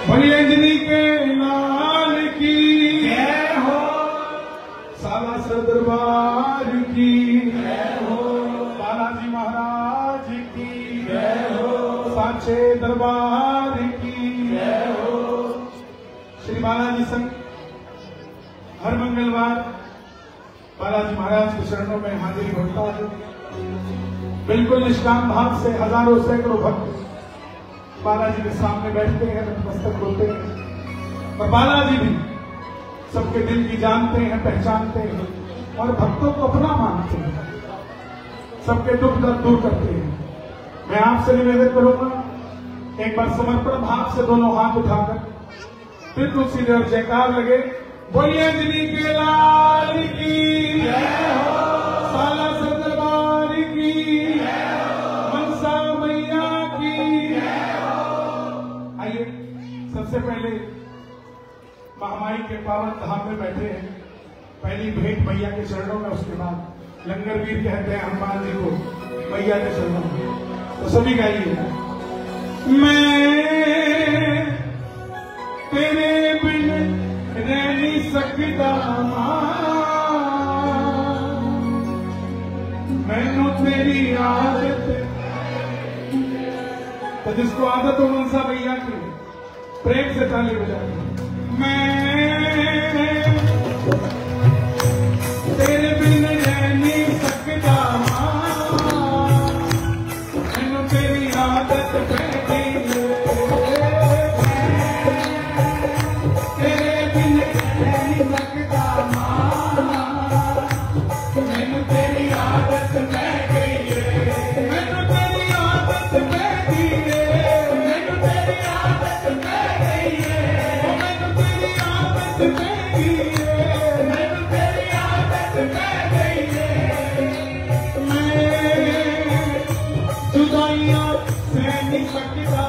बड़ी अंजनी के लाल की जय हो, सालासर दरबार की जय हो, बालाजी महाराज की जय हो, सांचे दरबार की जय हो। श्री बालाजी संघ हर मंगलवार बालाजी महाराज के चरणों में हाजिरी भरता है। बिल्कुल निष्काम भाव से हजारों सैकड़ों भक्त बालाजी के सामने बैठते हैं, नतमस्तक होते हैं। और बालाजी भी सबके दिल की जानते हैं, पहचानते हैं और भक्तों को अपना मानते हैं, सबके दुख दर्द दूर करते हैं। मैं आपसे निवेदन करूंगा, एक बार समर्पण भाव से दोनों हाथ उठाकर बिल्कुल सीधे और जयकार लगे। बोलिए अंजनी के लाल की जय हो, सालासर दरबार की जय हो, मनसा मैया की जय हो। आइए सबसे पहले महामाई के पावन धाम में बैठे हैं, पहली भेंट मैया के चरणों में, उसके बाद लंगर वीर कहते हैं हनुमान जी को मैया के चरणों में। तो सभी गाइए, मैं तेरे बिन रह नहीं सकता मैनू तेरी आदत। तो जिसको आदत हो मनसा भैया की प्रेम से ताली बजाएं। मैं तेरे बिन रह नहीं सकता मैनू तेरी आदत पै गई। तेरे बिन रह नहीं सकता मैनू तेरी आदत पै गई। मैनू तेरी आदत पै गई। मैनू तेरी आदत पै गई। मैनू तेरी आदत पै गई। मैनू तेरी आदत पै गई। मैं जुदाइयां सह नहीं सकता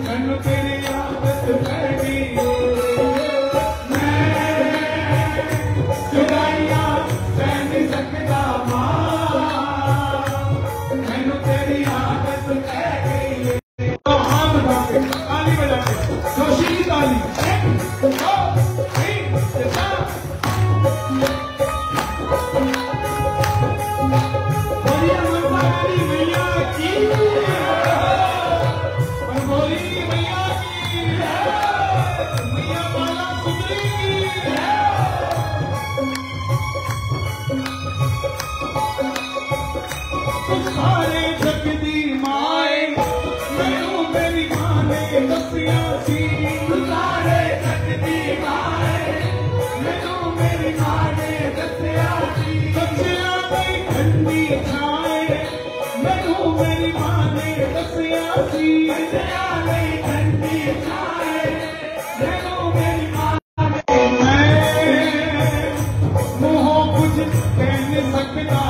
मैनू तेरी आदत पै गई। मैं जुदाइयां सह नहीं सकता मैनू तेरी आदत पै गई। तो हाथ उठा के ताली बजा के जोशी ताली, 1 2 3 4। बोलिए मनसारी मैया की, मनगोली मैया की, मैया बाला सुंदरी की। सारे जग दी माए मैनू मेरी मां ने दसिया सी। सारे जग दी माए मैनू मेरी मां ने दसिया सी। बच्चियां दी ठंडी छाए मैनू मेरी मां ने दसिया सी। बच्चियां दी ठंडी छाए मैनू मेरी मां ने। मैं मुंहों कुछ कह नहीं सकता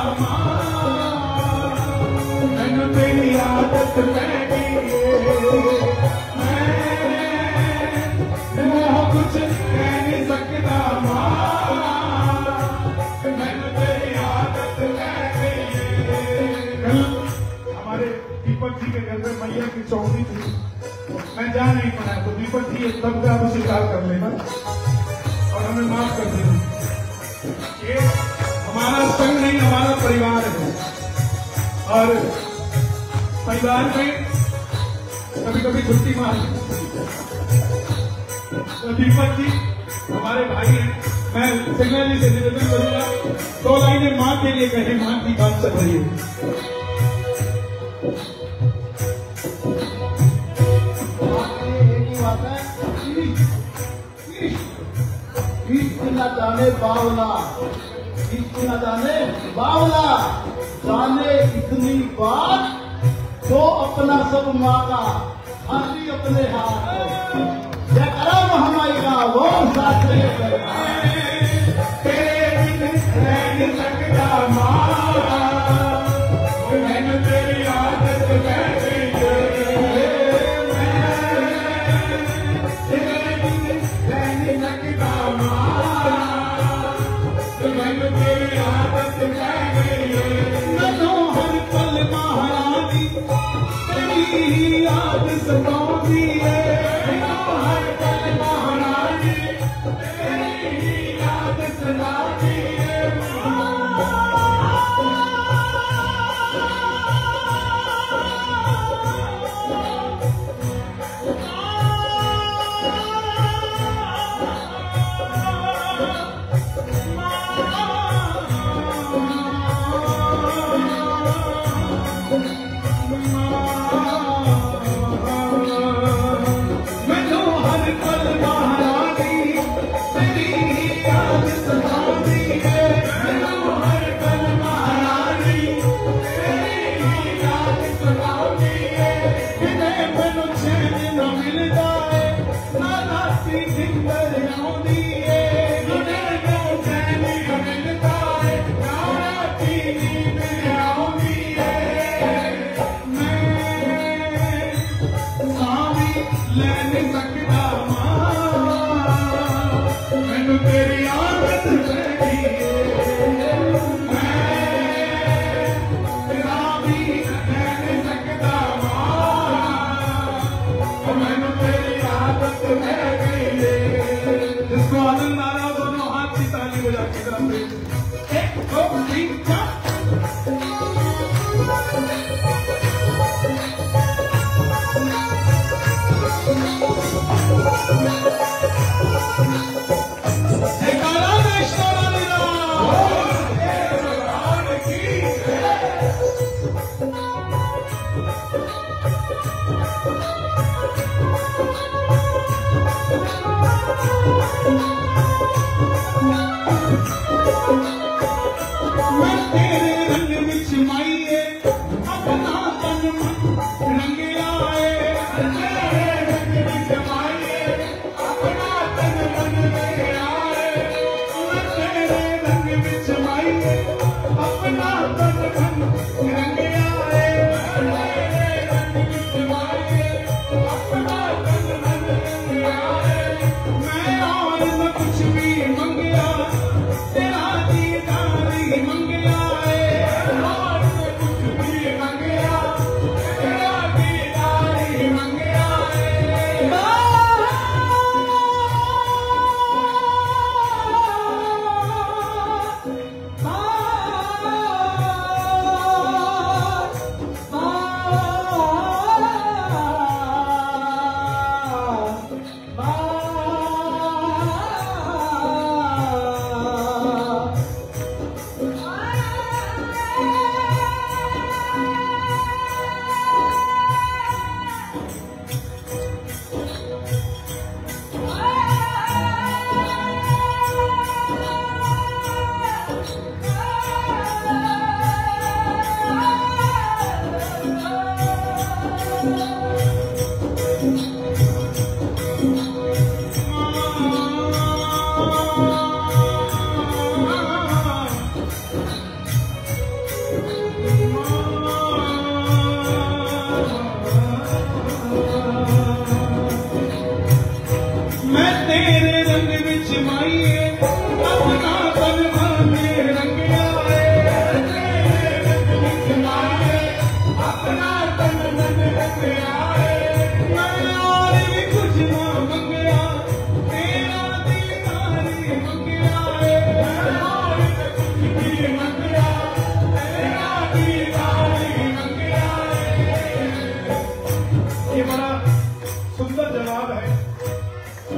मैनू तेरी आदत पै गई। मैं कुछ कह नहीं सकता मैनू तेरी आदत पै गई। कल हमारे दीपक जी के घर में मैया की चौकी थी, मैं जा नहीं पाया, तो दीपक जी एक शब्द आप स्वीकार कर लेना और हमें माफ कर देना। ये हमारा संघ नहीं, हमारा परिवार है और परिवार में कभी कभी छुट्टी मार। तो दीपक जी हमारे भाई हैं, मैं सिग्नल जी से निवेदन करूंगा 2 लाइनें मां के लिए कहें, मां की बात चल रही है। न जाने बावला, न जाने बावला, जाने इतनी बात तो अपना सब मांगा हाथी अपने हाथ। जयकारा महामाई का वो साथ तेरे बिन रह नहीं सकता मां मैनू तेरी आदत पै गई। तेरे बिन रह नहीं सकता मां मैनू तेरी आदत पै गई। मैनू हर पल महारानी तेरी याद सताऊं सताती है, हर पल महारानी तेरी याद सताती है।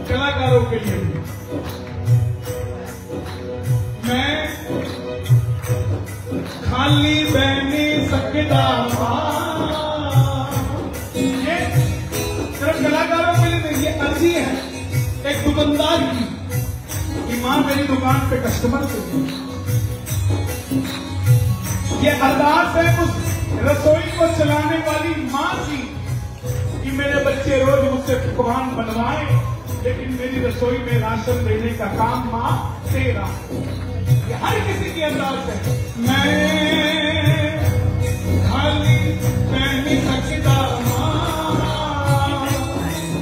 कलाकारों के लिए मैं खाली बहने सकता ये सिर्फ कलाकारों के लिए नहीं, ये अर्जी है एक दुकानदार की कि मां मेरी दुकान पे कस्टमर से ये अरदास है उस रसोई को चलाने वाली मां की कि मेरे बच्चे रोज मुझसे पकवान बनवाए, लेकिन मेरी रसोई में राशन देने का काम मां तेरा। ये हर किसी की अंदाज है। मैं खाली नहीं सकता मां,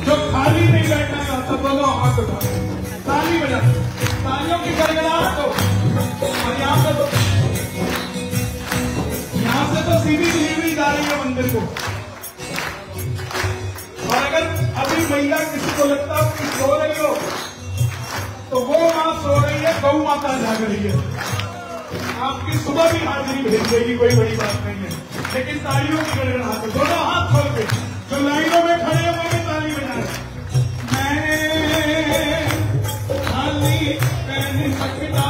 जो खाली नहीं बैठना चाहता दोनों हाथ उठा ताली बजा, तालियों की गड़गड़ाहट हो। और यहाँ से तो सीधी डिलीवरी जा रही है मंदिर को। और अगर मैया किसी को लगता है कि सो रही हो, तो वो माँ सो रही है, गौ माता जाग रही है। आपकी सुबह भी हाजिरी भेज देगी, कोई बड़ी बात नहीं है। लेकिन तालियों की गड़गड़ाहट, दोनों हाथ खोल के जो लाइनों में खड़े हैं वो भी ताली बजाएं। मैं खाली नहीं सकता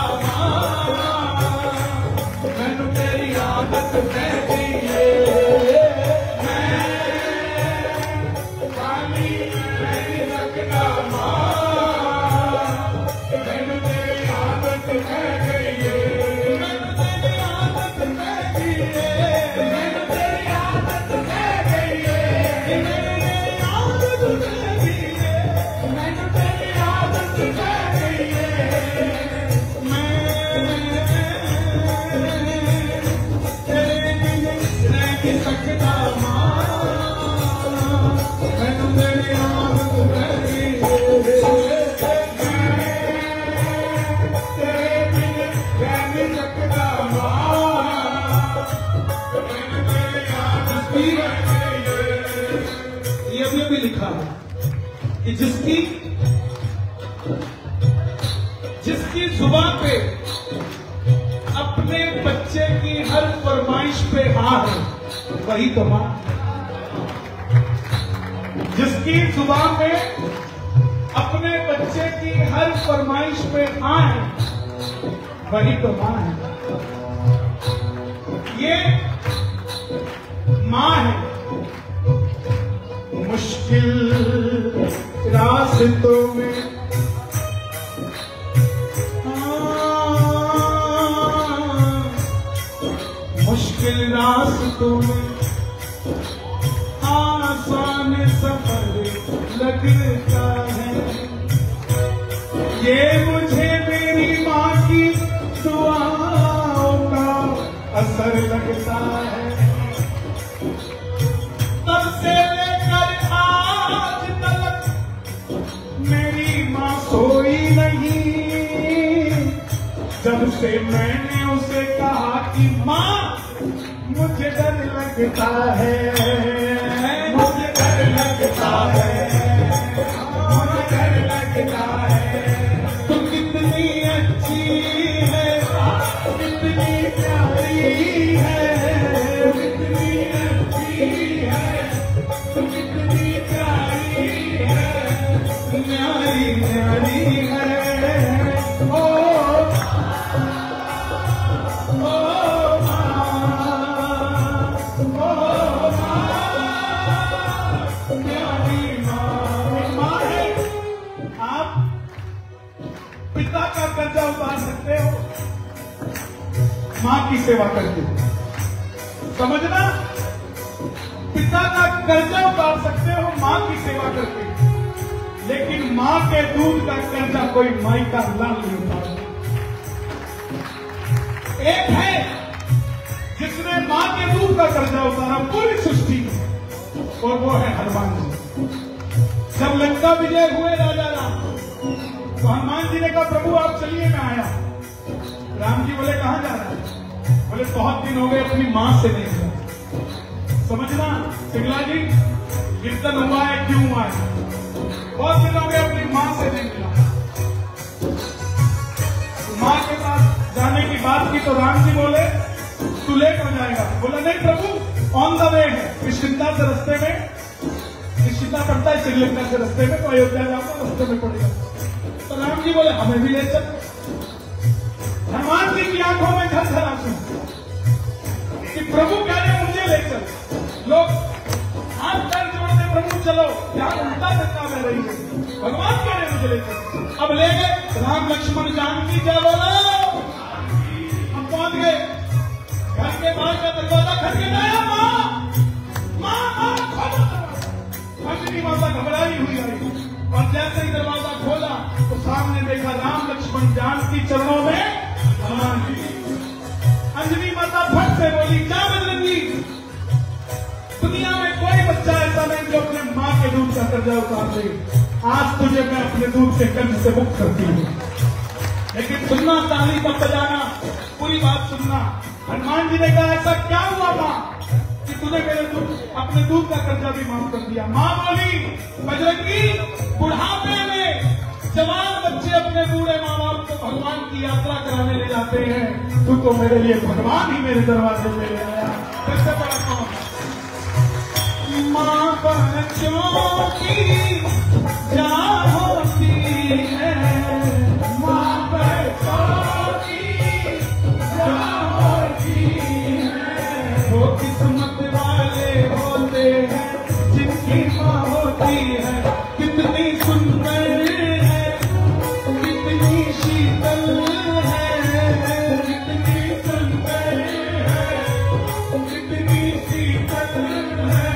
मैनू तेरी आदत पै गई है, मैं खाली नहीं सकता मैनू तेरी आदत पै गई है, मैनू तेरी आदत पै गई है, मैनू तेरी आदत पै गई है, मैनू तेरी आदत पै गई है, मैनू तेरी आदत पै गई है। ये भी लिखा है कि जिसकी जुबान पे अपने बच्चे की हर फरमाइश पे हाँ है, वही तो मां। जिसकी जुबान पे अपने बच्चे की हर फरमाइश पे हाँ है, वही तो मां है। ये मां है। मुश्किल रास्तों में मुश्किल रास्तों में आसान सफर लगता है, ये मुझे मेरी माँ की दुआओं का असर लगता है। तब से लेकर आज तक मेरी माँ सोई नहीं, जब से मैंने उसे कहा कि माँ मुझे डर लगता है, मुझे डर लगता है, मुझे डर लगता है। तू कितनी अच्छी है, कितनी प्यारी है, कितनी अच्छी है, तू कितनी प्यारी है, प्यारी प्यारी है। ओ पिता का कर्जा उतार सकते हो मां की सेवा करके, समझना। पिता का कर्जा उतार सकते हो मां की सेवा करके, लेकिन मां के दूध का कर्जा कोई माई का लाल नहीं उतार। एक है जिसने मां के दूध का कर्जा उतारा पूरी सृष्टि में, और वो है हनुमान जी। जब लंका विजय हुए राजा राम, तो हनुमान जी ने कहा प्रभु आप चलिए, मैं आया। राम जी बोले कहां जा रहा है? बोले बहुत दिन हो गए अपनी मां से नहीं मिला। समझना सिंगला जी, कीर्तन हुआ है क्यों हुआ है? बहुत दिन हो गए अपनी मां से नहीं मिला। मां के पास जाने की बात की तो राम जी बोले तू लेट हो जाएगा। बोला नहीं प्रभु ऑन द वे है, किष्किंधा से रास्ते में, किष्किंधा पड़ता है श्रीलंका से रास्ते में, तो अयोध्या जाऊंगा रास्ते में पड़ेगा। तो राम जी बोले हमें भी ले चल। हनुमान जी की आंखों में झरझर आंसू कि प्रभु कह रहे मुझे ले चल। लोग हाथ पैर जोड़ते प्रभु चलो, यहाँ उल्टा दिशा में रही है, भगवान कह रहे मुझे ले चल। अब ले गए राम लक्ष्मण जानकी, क्या बोला? हम पहुंच गए घर के बाहर का दरवाजा खटखटाया, माँ माँ खोलो। अंजनी माता घबराई हुई आई, और जैसे ही दरवाजा खोला तो सामने देखा राम लक्ष्मण जानकी चरणों में हनुमान जी। अंजनी माता फट से बोली क्या बजरंगी, दुनिया में कोई बच्चा ऐसा नहीं जो अपने माँ के दूध का कर्जा उतार दे। आज तुझे मैं अपने दूध के कर्ज से मुक्त करती हूँ। लेकिन सुनना, ताली मत बजाना, पूरी बात सुनना। हनुमान जी ने कहा ऐसा क्या हुआ माँ कि तूने मेरे अपने दूध का कर्जा भी माफ कर दिया। माँ बोली बजरंगी, बुढ़ापे में जवान बच्चे अपने बूढ़े माँ बाप को भगवान की यात्रा कराने ले जाते हैं, तू तो मेरे लिए भगवान ही मेरे दरवाजे पे ले आया। कैसे बड़ा कौन माँ बच्चों की जान होती है, माँ बच्चों की जान होती है, वो किस्मत वाले होते हैं जिनकी माँ होती है। कितनी सुंदर है, कितनी शीतल है, कितनी सुंदर है, कितनी शीतल है,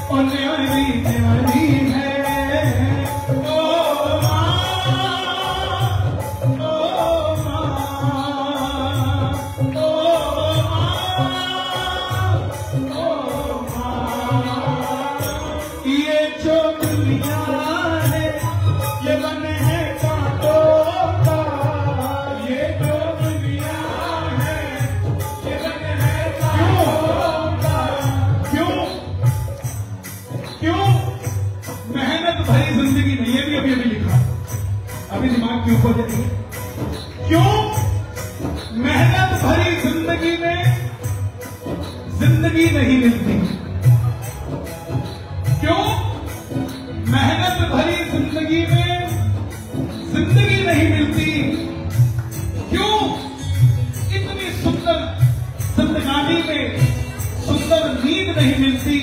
और न्यारी न्यारी है। ओ माँ, ओ माँ, ओ माँ, ये जो दुनिया है ये मन है कांटों का, ये जो दुनिया है ये मन है कांटों का। क्यों क्यों मेहनत भरी जिंदगी नहीं है, भी अभी अभी लिखा, अभी दिमाग के ऊपर नहीं। क्यों मेहनत भरी जिंदगी में जिंदगी नहीं मिलती? क्यों मेहनत भरी जिंदगी में जिंदगी नहीं मिलती? क्यों इतनी सुंदर जिंदगानी में सुंदर नींद नहीं मिलती?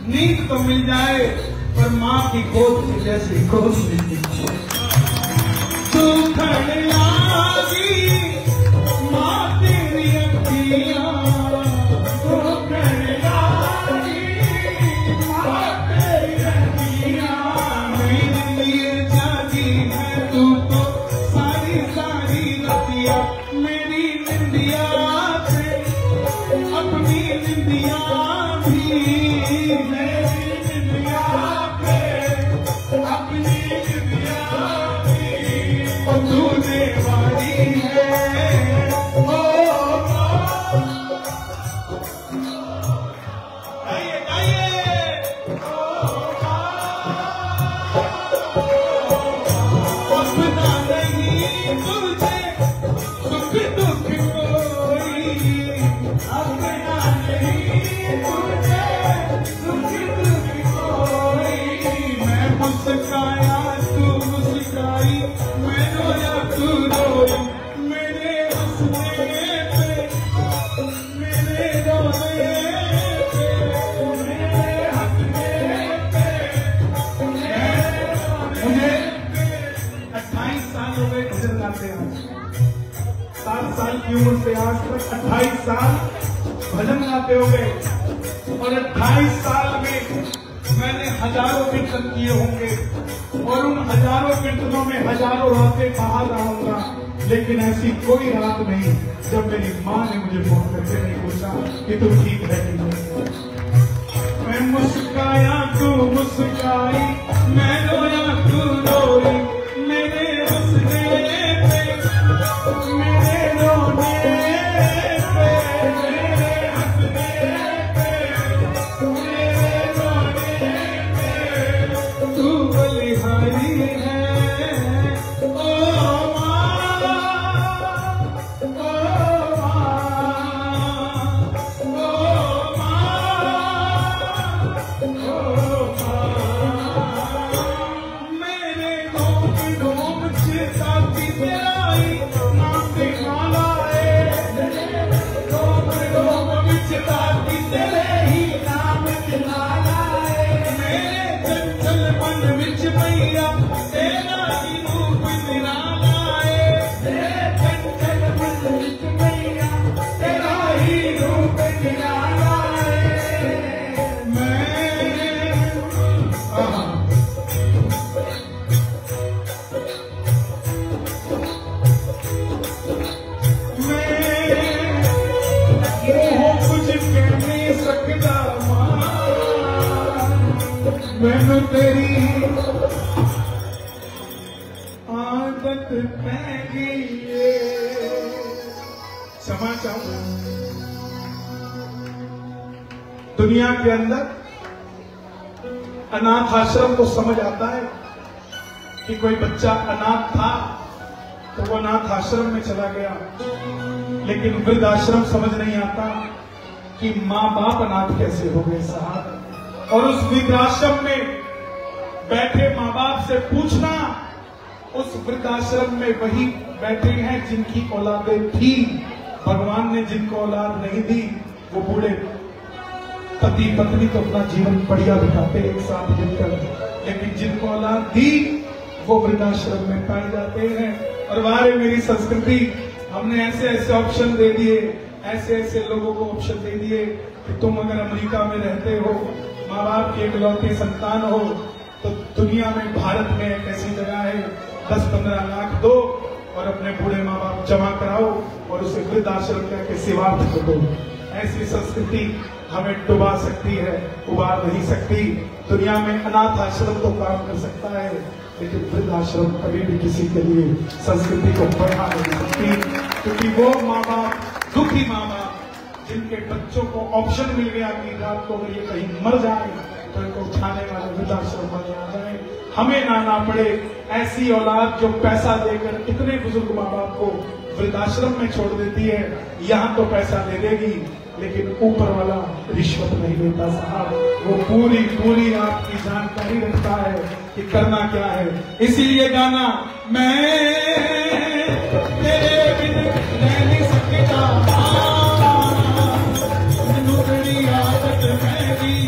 नींद तो मिल जाए पर माँ की गोद से जैसे गोद मिलती। तू खड़लागी माँ तेरी अखियाँ, तू खड़लागी माँ तेरी अखियाँ, मेरे लिए जागी है तू तो सारी सारी रतिया, मेरी निंदिया से अपनी निंदिया भी, मेरी निंदिया पे अपनी निंदिया भी, और तूने वाली है। ओ गाइए गाइए, अपना नहीं तुझे सुख दुख कोई, अपना नहीं तुझे सुख दुख कोई। मैं मुस्काया तू मुस्काई, मैं रोया तू रोई, मेरे हंसने पे मेरे रोने पे, मेरे हंसने पे मुझे 28 साल हो गए भजन गाते हैं। 7 साल की उम्र से आज तक 28 साल भजन गाते हो गए, और 28 साल में मैंने हजारों कीर्तन किए होंगे, और उन हजारों कीर्तनों में हजारों रातें बाहर रहूंगा, लेकिन ऐसी कोई रात नहीं जब मेरी माँ ने मुझे फोन करके नहीं पूछा कि तू ठीक है कि नहीं। मैं मुस्काया तू मुस्काई, मैं रोया तू रोई, मेरे हंसने पे मेरे रोने पे, मेरे हंसने पे मेरे रोने पे, तू बलिहारी है। ओ माँ, ओ मैनू तेरी आदत पै गई है। क्षमा चाहूं दुनिया के अंदर अनाथ आश्रम को समझ आता है कि कोई बच्चा अनाथ था तो वो अनाथ आश्रम में चला गया, लेकिन वृद्धाश्रम समझ नहीं आता कि माँ बाप अनाथ कैसे हो गए साहब। और उस वृद्धाश्रम में बैठे माँ बाप से पूछना, उस वृद्धाश्रम में वही बैठे हैं जिनकी औलादें थी, भगवान ने जिनको औलाद नहीं दी वो बूढ़े पति पत्नी तो अपना जीवन बढ़िया बिताते एक साथ मिलकर, लेकिन जिनको औलाद दी वो वृद्धाश्रम में पाए जाते हैं। और वारे मेरी संस्कृति, हमने ऐसे ऐसे ऑप्शन दे दिए, ऐसे ऐसे लोगों को ऑप्शन दे दिए कि तुम अगर अमेरिका में रहते हो, माँ बाप के इकलौते संतान हो, तो दुनिया में भारत में एक ऐसी जगह है 10-15 लाख दो और अपने बूढ़े माँ बाप जमा कराओ और उसे वृद्धाश्रम के सेवार्थ को दो। ऐसी संस्कृति हमें डुबा सकती है, उबार नहीं सकती। दुनिया में अनाथ आश्रम तो काम कर सकता है, लेकिन वृद्धाश्रम कभी भी किसी के लिए संस्कृति को बढ़ा नहीं सकती, क्योंकि वो माँ बाप, दुखी माँ बाप जिनके बच्चों को ऑप्शन मिल गया कि रात को अगर ये कहीं मर जाए तो इनको उठाने वाले वृद्धाश्रम बने आ जाए, हमें ना पड़े। ऐसी औलाद जो पैसा देकर इतने बुजुर्ग माँ बाप को वृद्धाश्रम में छोड़ देती है, यहाँ तो पैसा दे देगी लेकिन ऊपर वाला रिश्वत नहीं लेता साहब, वो पूरी आपकी जानकारी रखता है कि करना क्या है। इसीलिए गाना मैं तेरे बिन रह नहीं सकता, मैनू तेरी आदत है दी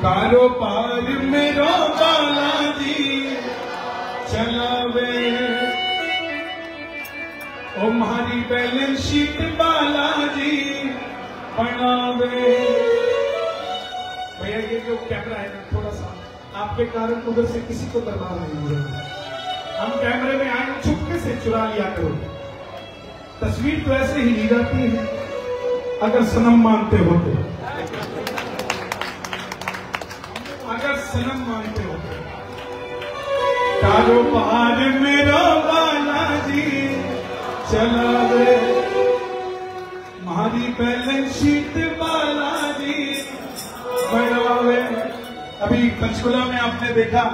कारोबार मेरो बालाजी चलावे, ओ हमारी बैलेंस शीट बालाजी बनावे। भैया ये जो कैमरा है ना, थोड़ा सा आपके कारण उधर से किसी को दरबार नहीं हो रहा, हम कैमरे में आए चुपके से चुरा लिया करो, तस्वीर तो ऐसे ही ली जाती है अगर सनम मानते हो तो, अगर सनम मानते हो। कारोबार मेरो बालाजी चलावे, हमारी बैलेंस शीट बालाजी बनावे। अभी पंचकुला में आपने देखा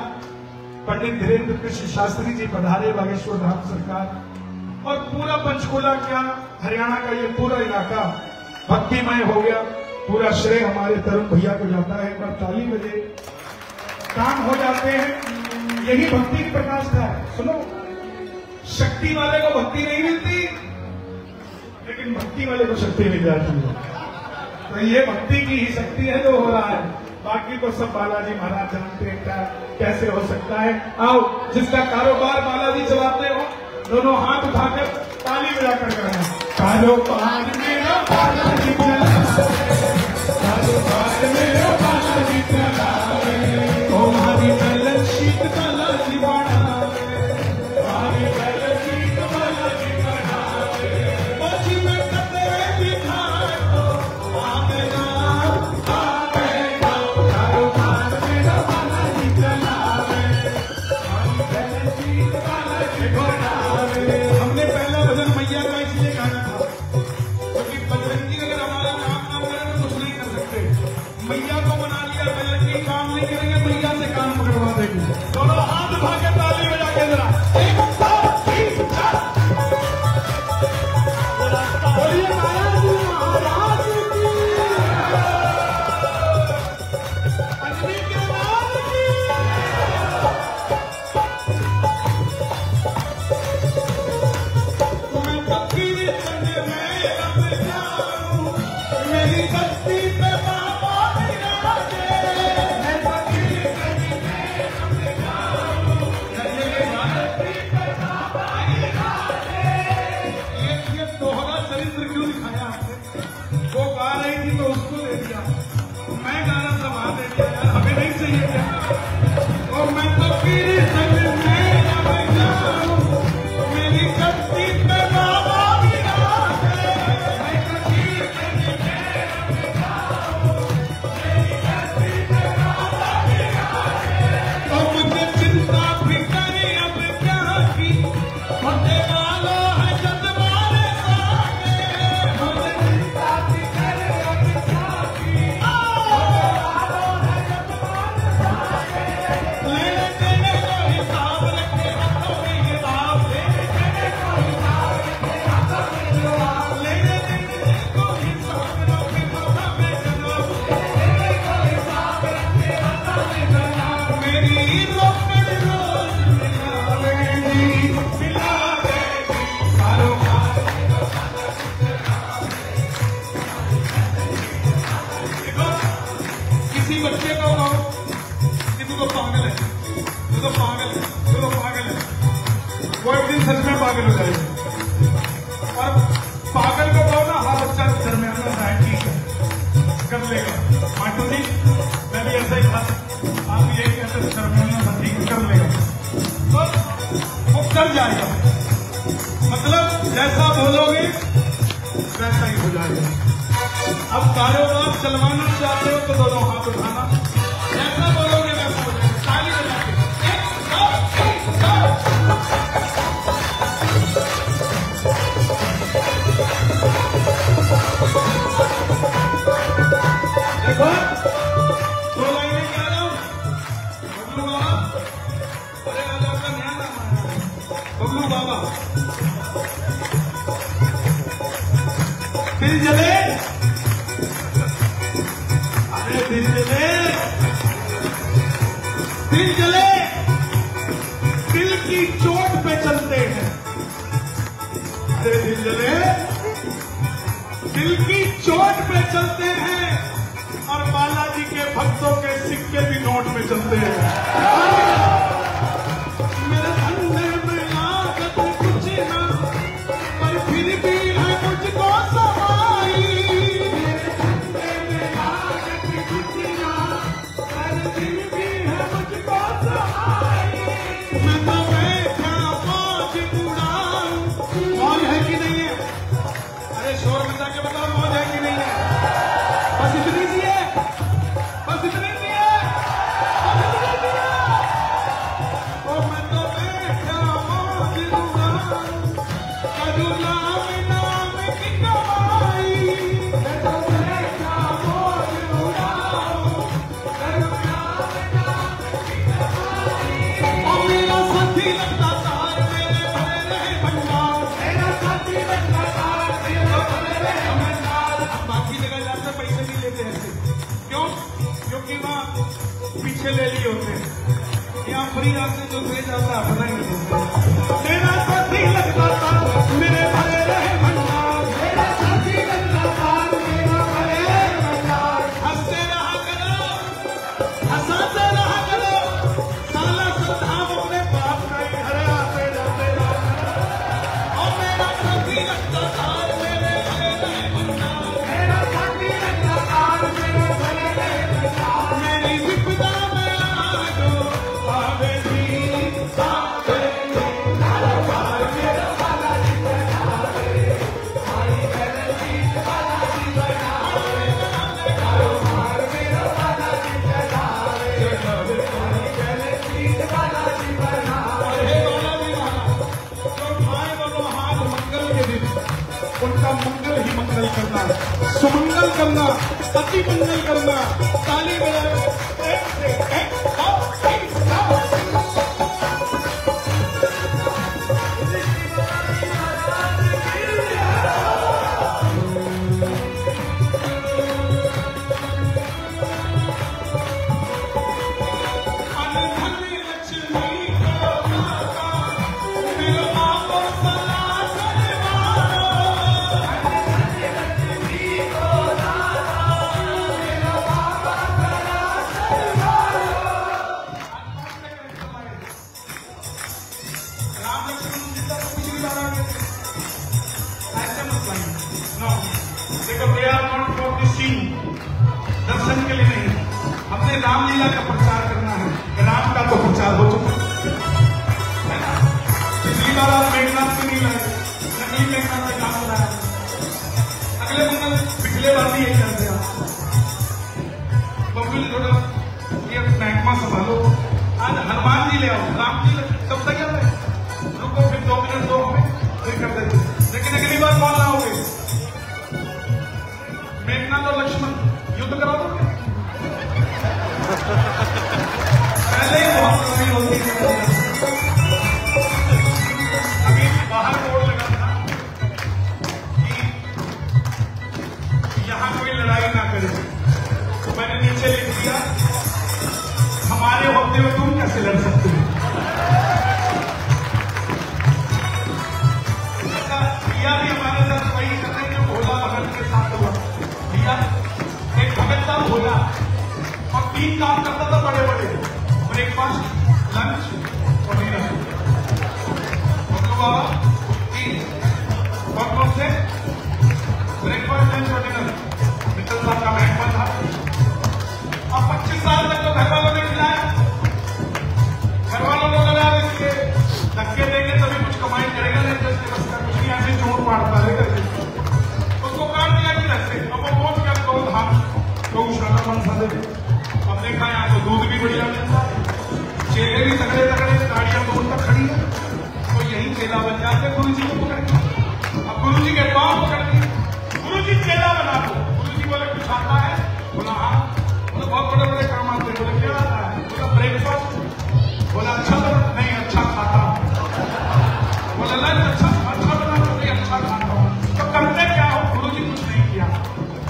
पंडित धीरेन्द्र कृष्ण शास्त्री जी पधारे, बागेश्वर धाम सरकार, और पूरा पंचकुला क्या हरियाणा का ये पूरा इलाका भक्तिमय हो गया। पूरा श्रेय हमारे तरुण भैया को जाता है, एक बार ताली बजे काम हो जाते हैं। यही भक्ति की प्रकाष्ठा है। सुनो, शक्ति वाले को भक्ति नहीं मिलती, लेकिन भक्ति वाले को शक्ति मिल जाती है। तो ये भक्ति की ही शक्ति है जो हो रहा है, बाकी तो सब बालाजी महाराज जानते हैं क्या कैसे हो सकता है। आओ, जिसका कारोबार बालाजी चलाते हो, दोनों हाथ उठाकर ताली बजाकर करना। कारोबार मेरा बालाजी चलावे, कारोबार मेरा बालाजी चलावे, हमारी बैलेंस शीट बालाजी बनावे, हमारी बैलेंस शीट बालाजी बनावे। बची में कतरे दिखाए तो आवेगा, आवेगा। कारोबार मेरा बालाजी चलावे, हमारी बैलेंस शीट बालाजी बनावे। हमने पहला भजन मैया का इसलिए गाना था क्योंकि बजरंगी सच में पागल हो जाएगा। और पागल को कहो ना, हाँ बच्चा दरमियान में है, ठीक है कर लेगा। माटू जी मैं भी ऐसा ही था, आप भी यही कहते दरमियान में ठीक कर लेगा, तो वो कर जाएगा। मतलब जैसा बोलोगे वैसा ही हो जाएगा। अब कारोबार चलवाना चाहते हो तो दोनों हाथ उठाना, जैसा बोलोगे वैसा हो जाएगा। ताली बजा के देखो, दो लाइनें कह रहा हूं। बबलू बाबा, अरे आज आपका नया नाम आया है, बबलू बाबा। दिल जले, अरे दिल जले, दिल जले, दिल की चोट पे चलते हैं। अरे दिल जले, दिल की चोट पे चलते हैं, और बालाजी के भक्तों के सिक्के भी नोट में चलते हैं। मेरे धंधे में लागत कुछ ना, पर फिर भी है मुझको सवाई। मेरे धंधे में लागत कुछ ना, पर फिर भी है मुझको सवाई। मैं तो बैठा मौज उड़ाऊं। मौज है कि नहीं है? अरे शोर मचा के बताओ, मौज है कि नहीं है? बस इतनी सी है, बस इतनी सी है, बस इतनी सी है। ओ मैं तो बैठा मौज उड़ाऊं, करूँ नाम नाम की कमाई। मैं तो बैठा मौज उड़ाऊं, करूँ नाम नाम की कमाई। और मेरा साथी लगता तार, मेरे भरे रहे भंडार। मेरा साथी लगता तार, मेरे भरे रहे भंडार। बाकी जगह जाते पैसे नहीं लेते ऐसे, क्यों? क्योंकि वहाँ पीछे ले लिए होते हैं। यहाँ फ्री आपसे जो भेज जाता है अपना ही नहीं होता। मेरा साथी लगता था, मेरे भरे रहे भंडार। मेरा साथी लगता था, मेरा भरे रहे भंडार। हंसते रहा करो, हंसाते रहा करो, साला सद्दाम अपने बाप का ही घर आते जाते रहा करो। और मेरा साथी लगता था, मेरे भरे रहे भंडार। मेरा साथी लगता था, मेरे भरे रहे भंडार। मेरी विपदा में आगो आवे जी, आवे जी, कारोबार मेरा बालाजी बनावे। आई मेरे जी बालाजी बनावे, कारोबार मेरा बालाजी बनावे। आई मेरे जी बालाजी बनावे। हे बालाजी महाराज, जो भाई दोनों हाथ मंगल के दिन, उनका मंगल ही मंगल करना, सुमंगल करना, अति मंगल करना। ताली बजाओ, एक से एक, आओ, एक, आओ। अनधनी लक्ष्मी को माता, मेरे आपो सला करवारो। अनधनी लक्ष्मी को माता, मेरे आपो सला करवारो। राम लक्ष्मण सीता को कुछ भी बता रहे थे, ऐसे मत लाइए। नो, देखो we are not for the scene, दर्शन के लिए नहीं, अपने रामलीला का प्रचार करना है। राम का तो प्रचार हो चुका है ना। पिछली बार आप मेघनाथ से नहीं लाए, नकली मेघनाथ से काम लाया। अगले मंगल पिछले बार भी यही करते आप। बबलू थोड़ा ये महकमा संभालो, आज हनुमान जी ले आओ, राम जी सब तैयार है। रुको फिर 2 मिनट दो हमें, फिर कर देते। लेकिन अगली बार कौन लाओगे? मेघनाथ और लक्ष्मण युद्ध करा दोगे? पहले ही बहुत कमी होती है। अभी बाहर बोर्ड लगा था कि यहाँ कोई लड़ाई ना करे, तो मैंने नीचे लिख दिया, हमारे होते हुए तुम कैसे लड़ सकते हो? दिया भी हमारे साथ वही करते जो भोला भगत के साथ हुआ। दिया एक भगत था भोला, और 3 काम करता था बड़े बड़े, ब्रेकफास्ट, लंच और डिनर। और 3 और कौन से ब्रेकफास्ट लंच और डिनर मित्तल साहब का महकमा था। और 25 साल तक तो घर वालों ने खिलाया, घर वालों ने लगा इसके धक्के देंगे तभी कुछ कमाई करेगा, नहीं तो इसके बस का कुछ नहीं, ऐसे चोट मारता रहेगा। उसको काट दिया कि रखते अब वो कौन क्या कौन धाम गौशाला बन सकते। अब देखा यहाँ तो दूध भी बढ़िया मिलता है, चेले भी तगड़े तगड़े, गाड़ियां दूर तक खड़ी है, तो यही चेला बन जाते गुरु जी को पकड़ के। अब गुरु जी के पांव पकड़ के गुरु जी चेला बना दो। गुरु जी बोले कुछ आता है? बोला हाँ। बोले बहुत बड़े बड़े काम आते हैं। बोले क्या आता है? बोला ब्रेकफास्ट। बोला अच्छा बना? नहीं अच्छा खाता। बोला लंच अच्छा बना? नहीं अच्छा खाता हूँ। तो करते क्या हो? गुरु जी कुछ नहीं किया।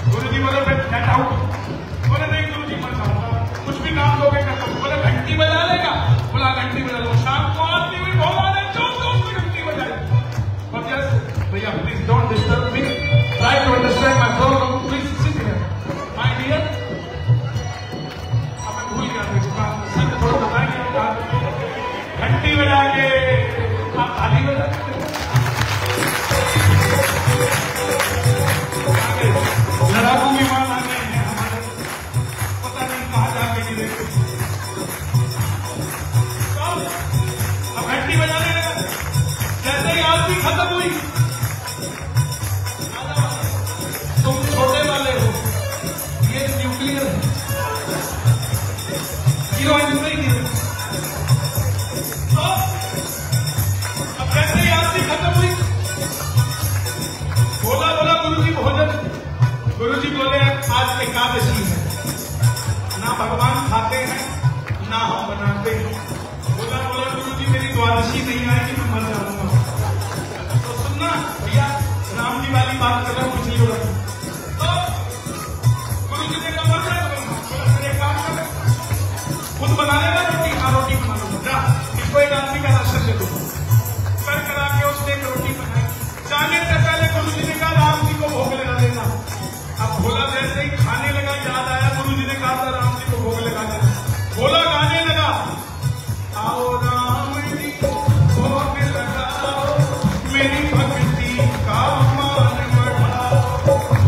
गुरु जी बोले गेट आउट। बोले नहीं गुरु जी मत जाऊंगा, कुछ भी काम दोगे कर दो। बोले घंटी बजा लेगा? बोला घंटी बजा लो। शाम को आती हुई भोला ने जोर से घंटी बजाई। But yes, भैया please don't disturb me, try to understand my problem, please sit here my dear. अब मैं भूल गया था, सर थोड़ा बताएंगे। घंटी बजा के आप थाली बजा के लड़ाकू विमान आ गए हैं हमारे, पता नहीं कहाँ जाके गिरे। अब घंटी बजाने लगा, जैसे ही आरती खत्म हुई, तुम छोटे वाले हो, ये न्यूक्लियर है, हीरोइन नहीं गिरे। तो अब जैसे ही आरती खत्म हुई, बोला गुरु जी भोजन। गुरु जी बोले आज एकादशी है, ना भगवान खाते हैं ना हम बनाते हैं। बोला गुरु जी मेरी द्वादशी नहीं आएगी, मैं मर जाऊंगा। तो सुनना भैया, राम जी वाली बात कर रहा हूं, कुछ नहीं हो रहा। तो गुरु जी ने कहा मर जाएगा, एक काम कर खुद बना लेगा रोटी। हाँ रोटी बना लूंगा, इसको एक आदमी का राशन दे दो। कर करा के उसने एक रोटी बनाई। जाने से पहले गुरु जी ने कहा राम जी को भोग लगा देना। अब भोला जैसे ही खाने लगा, याद आया गुरु जी ने कहा था राम जी को भोग लगा देना। भोला गाने लगा, आओ राम जी भोग लगाओ, मेरी भक्ति का मान बढ़ाओ।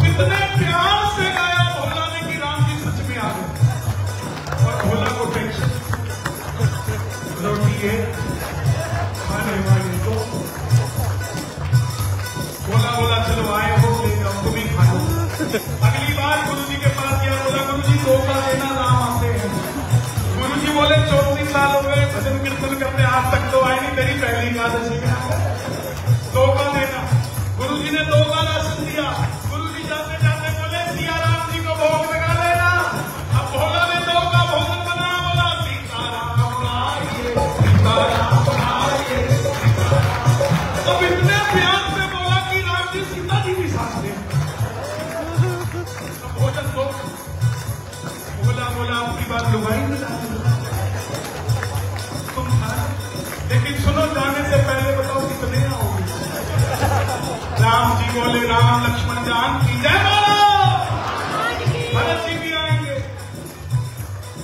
कितने प्यार से गाया भोला ने कि राम जी सच में आ गए। और भोला को टेंशन, रोटी है खाने वाले को। बोला चलो आए हो ले जाओ, तुम ही खा लो। अगली बार गुरु जी के पास गया, बोला गुरु जी धोखा देना, राम आते हैं। गुरु जी बोले 34 साल हो गए भजन कीर्तन करते, आज तक तो आई नहीं, तेरी पहली एकादशी में धोखा देना। गुरु जी ने 2 का राशन दिया। गुरु जी जाते जाते बोले सिया राम जी को भोग लगा लेना। अब भोला ने 2 का भोजन बना, बोला सीताराम आइए, सीताराम आइए। अब इतने प्यार से बोला कि राम जी सीता जी भी साथ ले। भोजन दो। बोला आपकी बात लुगाई नहीं, तुम खा, लेकिन सुनो जाने से पहले बताओ कितने आओगे। राम जी बोले राम लक्ष्मण जान की जय बोलो। भरत जी भी आएंगे,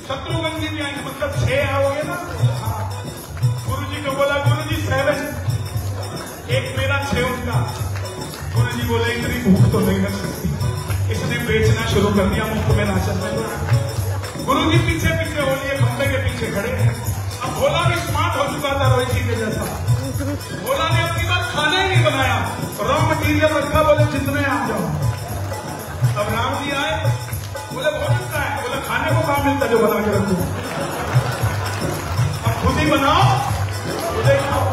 शत्रुघ्न जी भी आएंगे, मतलब 6 आओगे ना। गुरु जी को बोला गुरु जी 7, एक मेरा 6 उनका। गुरु जी बोले इतनी भूख तो नहीं रख सकती, इसने बेचना शुरू कर दिया, मुफ्त में राशन में। गुरु जी पीछे पीछे हो लिए, खंबे के पीछे खड़े हैं। अब भोला भी स्मार्ट हो चुका था रोहित जी के जैसा। भोला ने अपनी बात खाना ही नहीं बनाया, रॉ मटीरियल रखा, बोले जितने आ जाओ। अब राम जी आए, बोले भोजन का है। बोले खाने को काम मिलता जो बना के रखो, अब खुद ही बनाओ, खुद ही खाओ।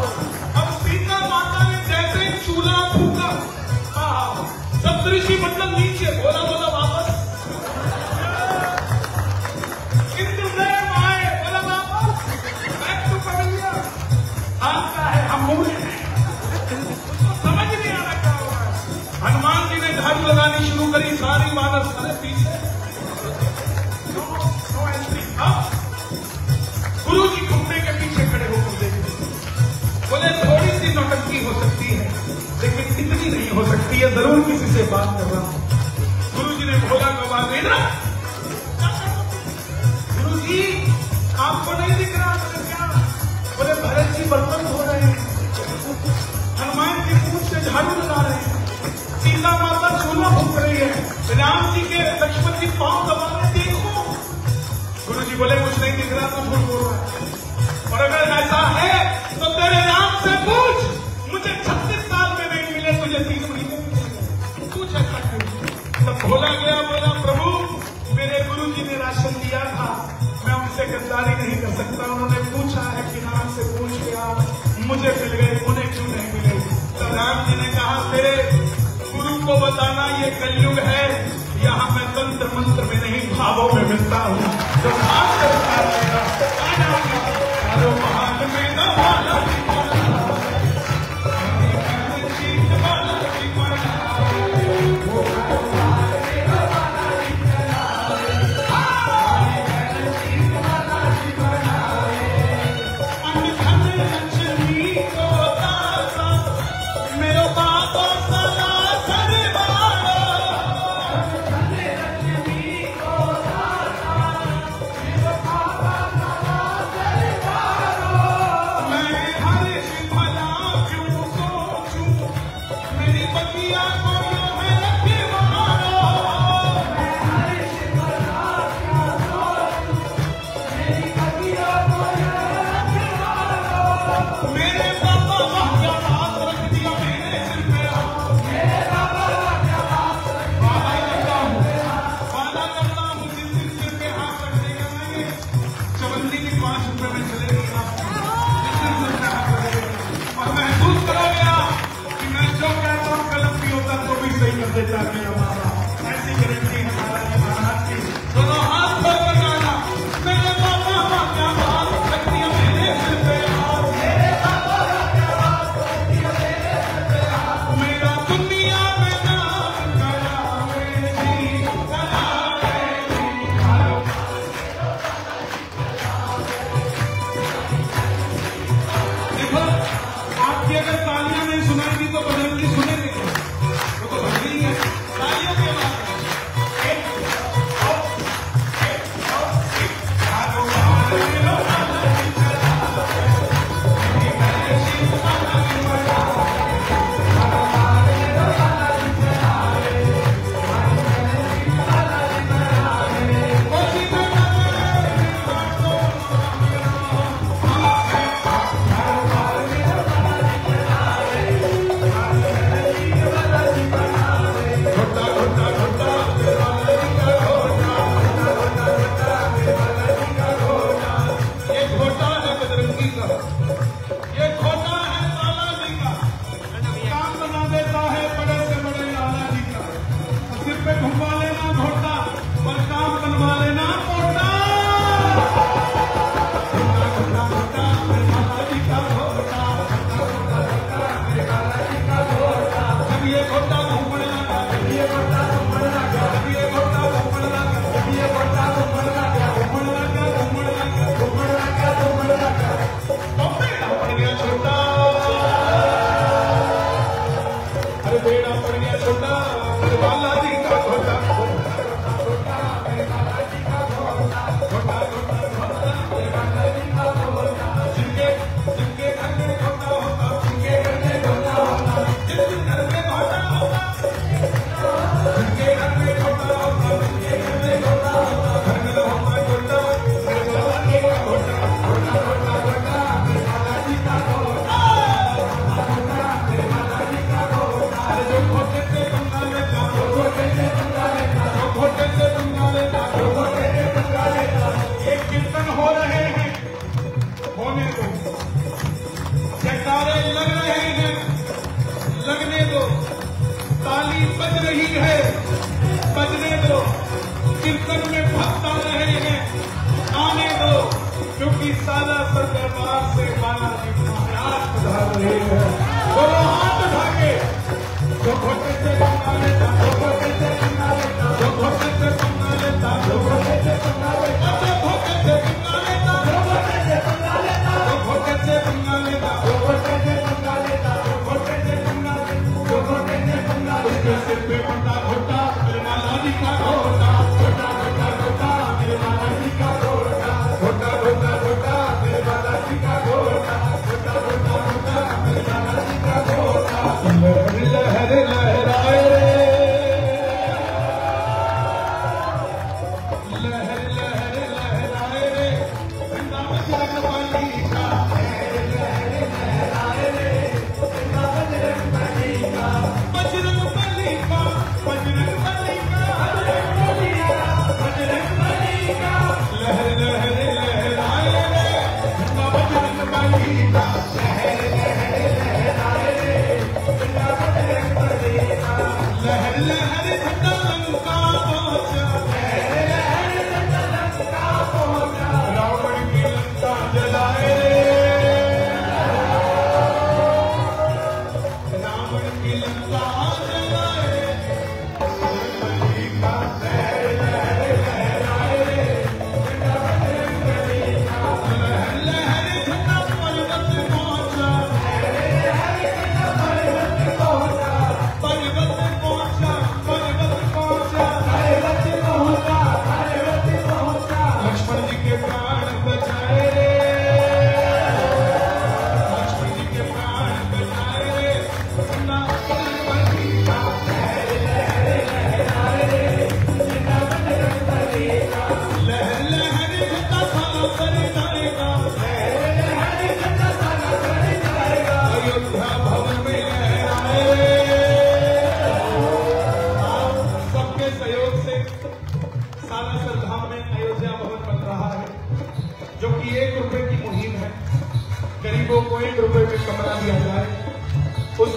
अब सीता माता ने जैसे ही चूल्हा फूका, सप्तऋषि मतलब नीचे। बोला वापस इंद्रदेव आए, बोला वापस बैक टू पवेलियन। आता है हम मूल उसको समझ नहीं आ रहा क्या हो रहा है। हनुमान जी ने झाड़ू लगानी शुरू करी, सारी वानर सारे पीछे। गुरु जी खंबे के पीछे खड़े होकर देखते, बोले थोड़ी सी नौटंकी हो सकती है, लेकिन इतनी नहीं हो सकती है, जरूर किसी से बात कर रहा हूं। गुरु जी ने भोला को आवाज देना, गुरु जी आपको नहीं दिख रहा? बोले क्या? बोले भरत जी बर्तन धो रहे हैं। राम जी के लक्ष्मण जी पांव दबाने देखो। गुरु जी बोले कुछ नहीं दिख रहा तो झूठ बोल रहा है। और अगर ऐसा है तो तेरे राम से पूछ, मुझे 36 साल में नहीं मिले तुझे 3 महीने में मिले, पूछ ऐसा क्यों। तब भोला गया, बोला प्रभु मेरे गुरु जी ने राशन दिया था, मैं उनसे गद्दारी नहीं कर सकता, उन्होंने पूछा है कि नाम से पूछ गया, मुझे मिल गए, उन्हें क्यों नहीं मिले। तब राम जी ने कहा तेरे गुरु को बताना ये कलयुग है, यहाँ मैं तंत्र मंत्र में नहीं भावों में मिलता हूँ। जो भाव करता रहेगा महान में न भाला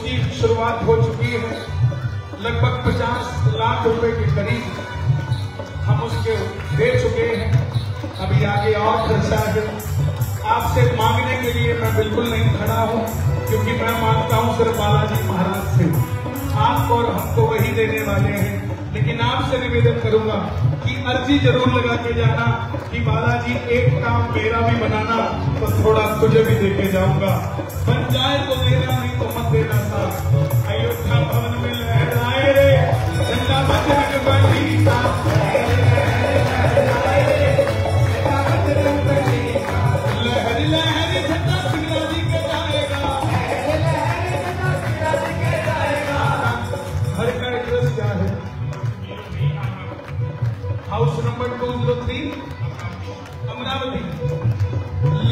उसकी शुरुआत हो चुकी है। लगभग 50 लाख रुपए के करीब हम उसके दे चुके हैं। अभी आगे और खर्चा है। आपसे मांगने के लिए मैं बिल्कुल नहीं खड़ा हूं, क्योंकि मैं मांगता हूं सिर्फ बालाजी महाराज से। आपको और हमको वही देने वाले हैं। लेकिन आपसे निवेदन करूंगा कि अर्जी जरूर लगा के जाना कि बालाजी एक काम मेरा भी बनाना, तो थोड़ा तुझे भी देके जाऊंगा। बन जाए तो देना, नहीं तो मत देना साहब। अयोध्या भवन में लहराए रे झंडा बजरंग बली का, लहर लहर झंडा सिंगला जी के जाएगा। घर का एड्रेस क्या है? House number 203 Amravati.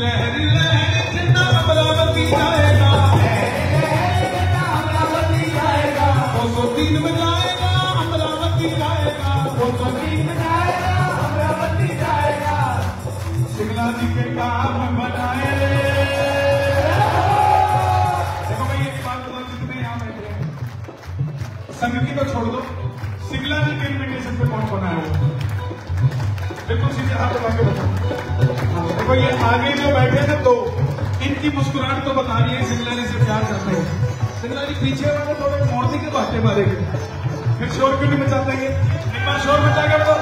लहर लहर झंडा अमरावती जाएगा, 203 में जाएगा अमरावती जाएगा, 203 में जाएगा अमरावती जाएगा। सिंगला जी के काम बनाए। देखो भाई एक बात बताओ, जितने यहाँ बैठे हैं संघ की तो छोड़ दो, सिंगला जी के इन्विटेशन पे कौन कौन आया? बिल्कुल सीधे हाथ लगा के बताओ। देखो ये आगे जो बैठे थे तो इनकी मुस्कुराहट तो बता रही है सिंगला जी से प्यार करते हैं। सिंगला जी पीछे वाले थोड़े मोड़ने के बातें मारेंगे, फिर शोर क्यों नहीं मचाते? ये एक बार शोर मचा के बताओ।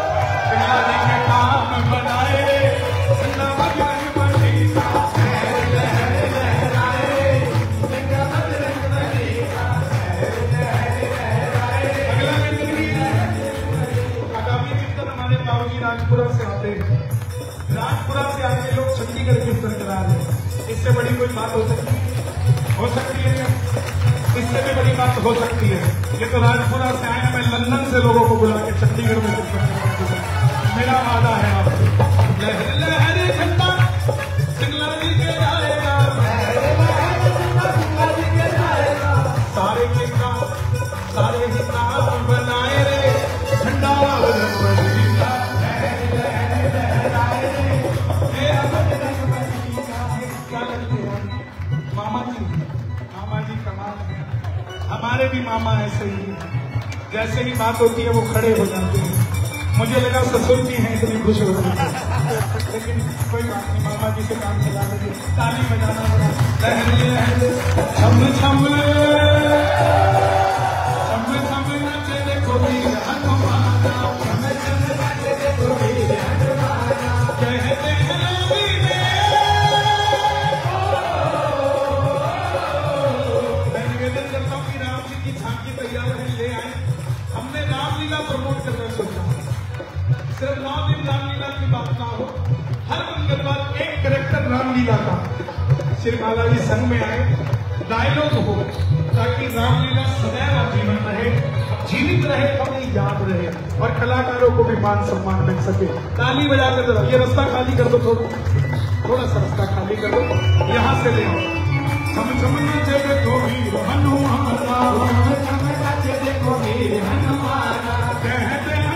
सिंगला जी के काम बनाए, झंडा बजरंग बली का, लहराए, झंडा बजरंग बली का, लहराए। अगला आगामी कीर्तन हमारे बाबूजी राजपुरा से आते हैं। राजपुरा से आके लोग चंडीगढ़ कीर्तन करा रहे हैं। इससे बड़ी कोई बात हो सकती है? हो सकती है? इससे भी बड़ी बात हो सकती है? ये तो राजपुरा से आए हैं, मैं लंदन से लोगों को बुला के चंडीगढ़ में कीर्तन करा। मेरा वादा है आपसे, लहर लहर झंडा सिंगला जी के जाएगा, सिंगला जी के जाएगा। सारे के काम, सारे ही काम बनाए रे झंडा बजरंग बली का, लहराए रे मेरा बजरंग बली का। क्या लगते हैं मामा जी? मामा जी कमाल है। हमारे भी मामा ऐसे ही हैं, जैसे ही बात होती है वो खड़े हो जाते हैं। मुझे लगा ससुर जी हैं इतनी खुश हो रही है, लेकिन कोई बात नहीं, मामा जी से काम चला लेंगे। ताली बजाना पड़ा। लहर लहर छम छम छम छम नाचे देखो वीर हनुमान, छम छम नाचे देखो वीर हनुमान। कहते हैं वीर, मैं निवेदन करता हूँ कि राम जी की झांकी तैयार है, ले आए। हमने रामलीला प्रमोट करना सोचा, सिर्फ 9 दिन रामलीला की बात ना हो, हर मंगलवार एक कैरेक्टर रामलीला का श्री बालाजी संघ में आए, डायलॉग हो, ताकि रामलीला सदैव जीवन रहे, जीवित रहे, हमें याद रहे और कलाकारों को भी मान सम्मान मिल सके। ताली बजाकर जरा ये रास्ता खाली कर दो, थोड़ा सा रास्ता खाली कर दो, यहां से ले आओ। हम नाचे देखो वीर हनुमान, नाचे देखो वीर हनुमान। कहते हैं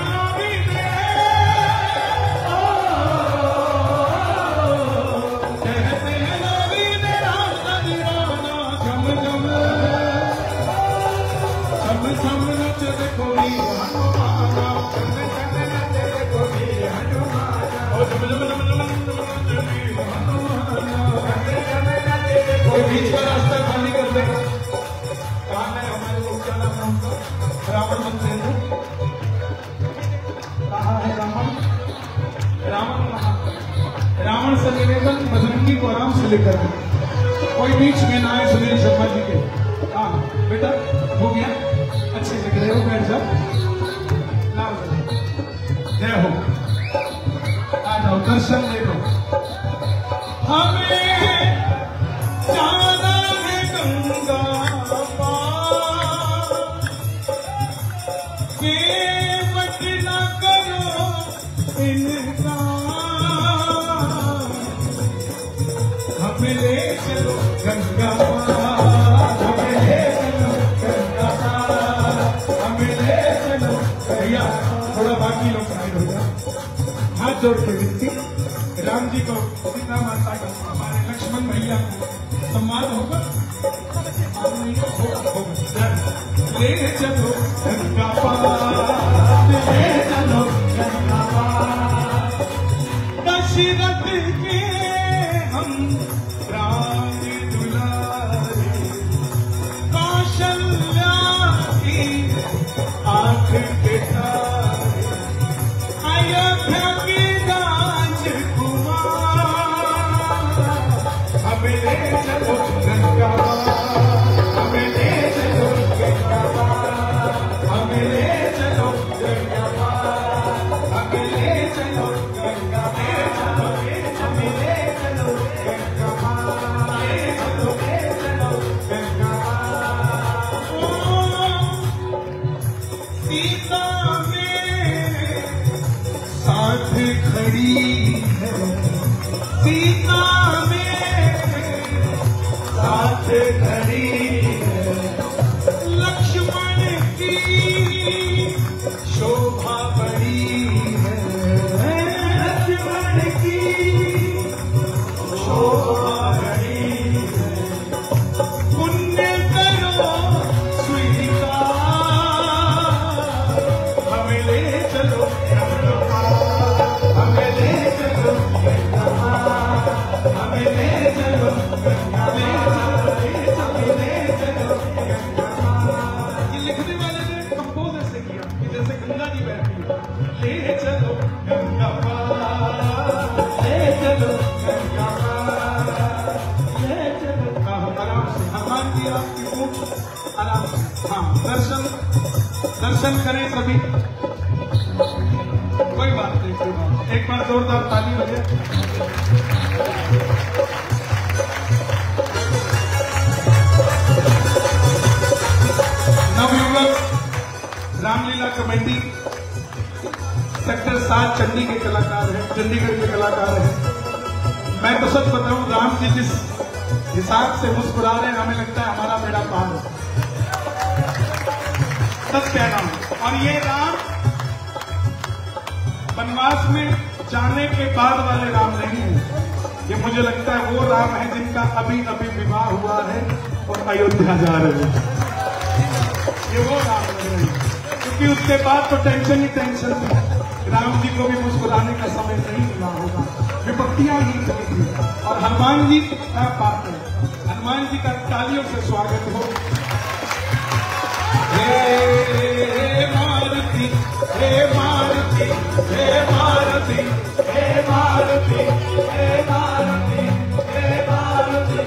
बीच का रास्ता खाली कर दे। कहाँ है हमारे लोग? क्या नाम है उनका? रावण बनते हैं। कहाँ है रावण? रावण कहाँ? रावण से निवेदन बजरंगी को आराम से लेकर कोई बीच में ना आए। सुनील शर्मा जी के हाँ बेटा हो गया, अच्छे से गए हो, बैठ जाओ, जय हो, आ जाओ, दर्शन दे दो। हमें जाना है गंगा पार, केवट न करो इनका, हमें ले चलो गंगा पार, हमें ले चलो गंगा पार, हमें ले चलो। भैया थोड़ा बाकी लोग साइड हो जाए, हाथ जोड़ के विनती, राम जी को, सीता माता को, हमारे लक्ष्मण भैया को सम्मान होगा, होगा। ले चलो गंगा पार, ले चलो गंगा पार। दशरथ के हम राज दुलारे, कौशल्या की आंख के तारे, अयोध्या की राजकुमार, हमें ले चलो गंगा पार, हमें ले चलो गंगा पार, हमें ले चलो गंगा पार, हमें ले चलो गंगा पार, हमें ले चलो गंगा पार, ले चलो गंगा पार। सीता मेरे साथ खड़ी है, सीता मेरे साथ खड़ी है, लक्ष्मण की शोभा बड़ी है, लक्ष्मण की शोभा बड़ी है। पुण्य करो स्वीकार, हमें ले चलो गंगा पार, हमें ले चलो गंगा पार, हमें ले चलो गंगा पार, ले चलो गंगा पार। ये लिखने वाले ने कंपोज ऐसे किया कि जैसे गंगा जी बहती है। ले चलो गंगा पार, ले चलो गंगा पार, ले चलो। आराम से हनुमान जी आपकी पूछ आराम से, हाँ दर्शन करें सभी, कोई बात नहीं, कोई बात नहीं। एक बार जोरदार ताली बजे। नवयुवक रामलीला कमेटी सेक्टर 7 चंडी के कलाकार हैं, चंडीगढ़ के कलाकार हैं। मैं तो सच बताऊं, राम जी जिस हिसाब से मुस्कुरा रहे हैं, हमें लगता है हमारा बेड़ा पार हो। सच कह रहा हूं। और ये राम वनवास में जाने के बाद वाले राम नहीं है, ये मुझे लगता है वो राम है जिनका अभी अभी विवाह हुआ है और अयोध्या जा रहे हैं। ये वो राम लग रहे हैं, क्योंकि उसके बाद तो टेंशन ही टेंशन थी। राम जी को भी मुस्कुराने का समय नहीं मिला होगा, विपत्तियां ही चली थी। और हनुमान जी क्या बात है, हनुमान जी का तालियों से स्वागत हो। हे मारुति, हे मारुति, हे मारुति, हे मारुति, हे मारुति, हे मारुति,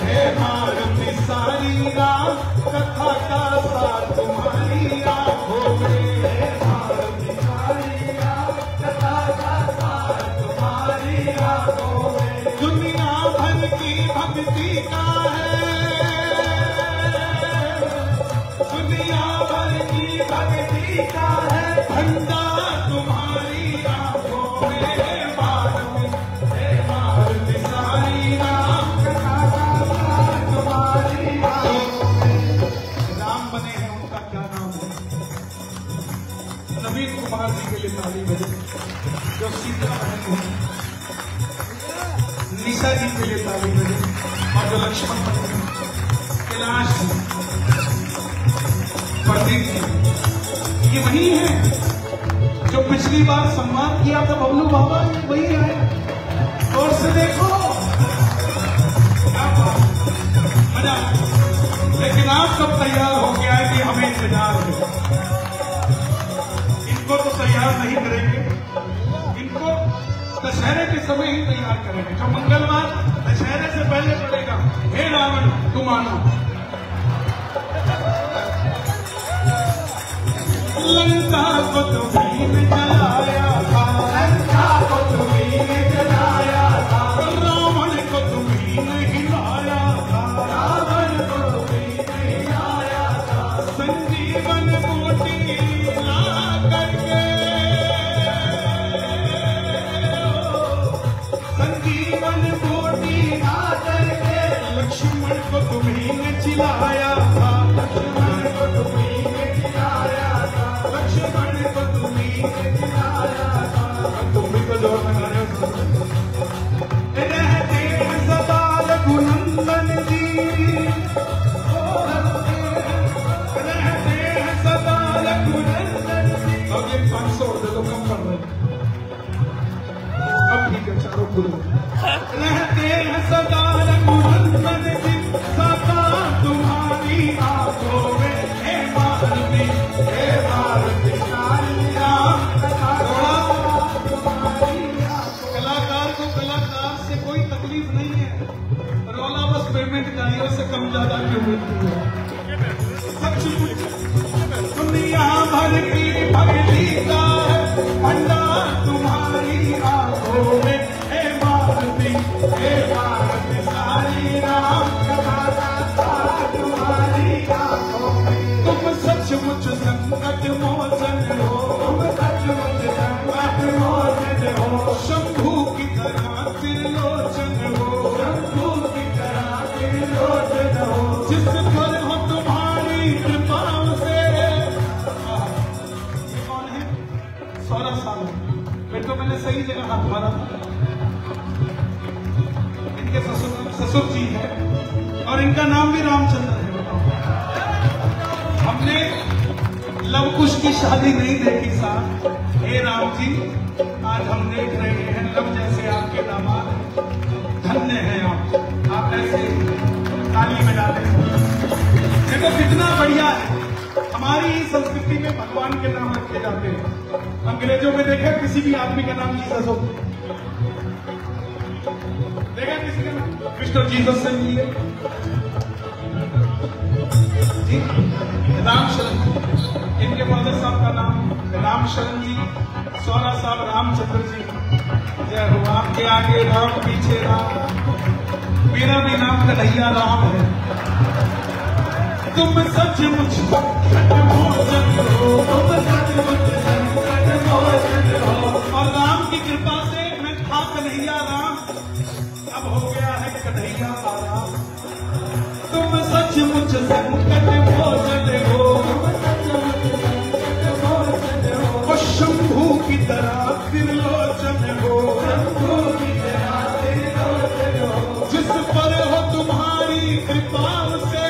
हे मारुति, सारी राम कथा का सार तुम्हारी आंखों में। हे मारुति, सारी राम कथा का सार तुम्हारी आंखों में। दुनिया भर की भक्ति का है, दुनिया भर की भक्ति का है भंडार तुम्हारी आंखों में। हे मारुति, सारी राम कथा का सार तुम्हारी आंखों में। राम बने हैं, उनका क्या नाम है? नवीन कुमार जी के लिए ताली बजे, जो सीता बहन है। निशा जी के लिए ताली बजे, और जो लक्ष्मण बने हैं, कैलाश जी, प्रदीप जी, ये वही है जो पिछली बार सम्मान किया था बबलू बाबा, वही है। और से देखो क्या बात, मजा। लेकिन आप सब तैयार हो गया है कि हमें इंतजार है। इनको तो तैयार नहीं करेंगे, इनको दशहरे के समय ही तैयार करेंगे। जो मंगलवार दशहरे से पहले पड़ेगा, हे रावण तुम आना। लंका को तुमने जलाया था, लंका को तुमने जलाया था, रावण को तुमने हिलाया था, रावण को तुमने हिलाया था। संजीवन बूटी ला करके, संजीवन बूटी ला करके, लक्ष्मण को तुमने चिल्लाया था, लक्ष्मण को तुमने चिल्लाया था, लक्ष्मण को तुमने प्यार की भक्ति का भंडार तुम्हारी आंखों में, हे भारती सारी राम कथा का तुम्हारी आंखों में। तुम सचमुच संकट मोचन हो, तुम सचमुच संकट मोचन हो, शंभू की तरह त्रिलोचन हो, शंभू की तरह त्रिलोचन हो, जिस पर हो तुम्हारी कृपा से। ये कौन है? 16 साल फिर तो मैंने सही जगह हाथ मारा था। इनके ससुर जी है और इनका नाम भी रामचंद्र है। हमने लव कुश की शादी नहीं देखी साहब। हे राम जी, आज हम देख रहे हैं लव जैसे आपके दामाद। धन्य हैं आप ऐसे ताली में डाले। देखो कितना बढ़िया है। हमारी संस्कृति में भगवान के नाम रखे जाते हैं। अंग्रेजों में देखा किसी भी आदमी का नाम जीसस हो, देखा किसी का नाम मिस्टर जीसस से मिलिए जी। राम शरण, इनके फादर साहब का नाम राम शरण जी, 16 साल रामचंद्र जी। जय हो। आपके आगे राम, पीछे राम। मेरा भी नाम कन्हैया राम है। तुम सचमुच संकट मोचन हो, तुम सचमुच संकट मोचन हो। और राम की कृपा से मैं था कन्हैया राम, अब हो गया है कन्हैया राम। तुम सचमुच संकट मोचन हो, और शंभू की तरह त्रिलोचन हो, शंभू की तरह त्रिलोचन हो, जिस पर हो तुम्हारी कृपा से,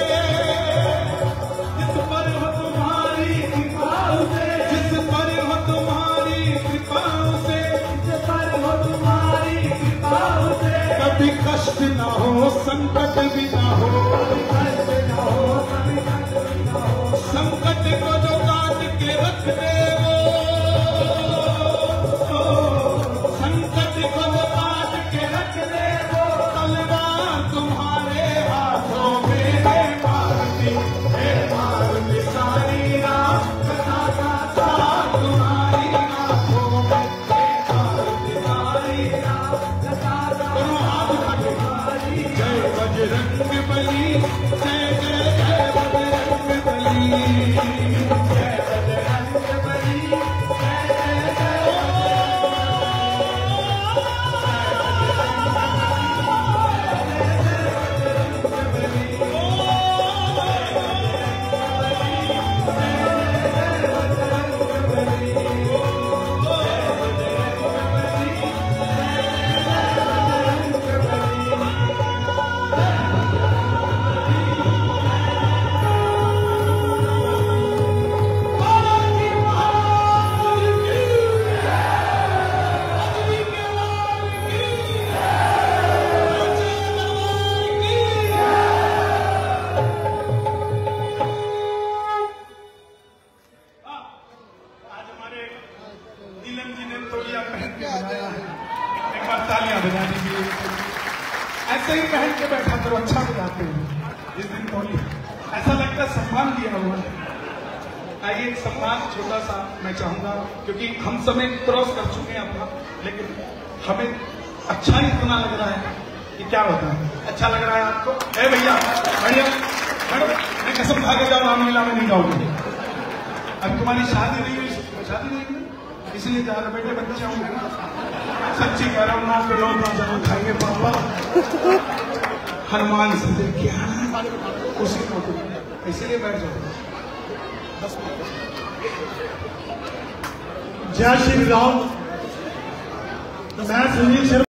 जिस पर हो तुम्हारी कृपा से, जिस पर हो तुम्हारी कृपा से, जिस पर हो तुम्हारी कृपा से, कभी कष्ट न हो, संकट भी न हो, कष्ट न हो, संकट भी न हो। संकट को जो काट के रख दे वो, संकट को जो काट के रख दे वो, तलवार तुम्हारे हाथों में। हे भारती सारी राम कथा का तुम्हारी आंखों में, हे भारती सारी राम कथा का। दोनों हाथ उठा के जय बजरंग बली, जय जय जय बजरंग बली, जय बजरंग बली, जय जय जय। ऐसे ही पहन के बैठा करो, अच्छा बजाते हो। इस दिन होली ऐसा लगता है सम्मान दिया हुआ है। आइए एक सम्मान छोटा सा मैं चाहूंगा, क्योंकि हम समय क्रॉस कर चुके हैं अपना, लेकिन हमें अच्छा ही इतना लग रहा है कि क्या होता है। अच्छा लग रहा है आपको? ए भैया, बढ़िया मैडम, मैं कसम खा के जाऊँ रामलीला में नहीं जाऊंगी। अब तुम्हारी शादी नहीं हुई, शादी नहीं हुई इसलिए जा रहे बेटे, बच्चे होंगे। सच्ची कह रहा हूँ, 9 के 9 जरूर खाएंगे पापा। हनुमान से देख के आना उसी फोटो, इसीलिए बैठ जाओ। जय श्री राम। मैं सुनील शर्मा।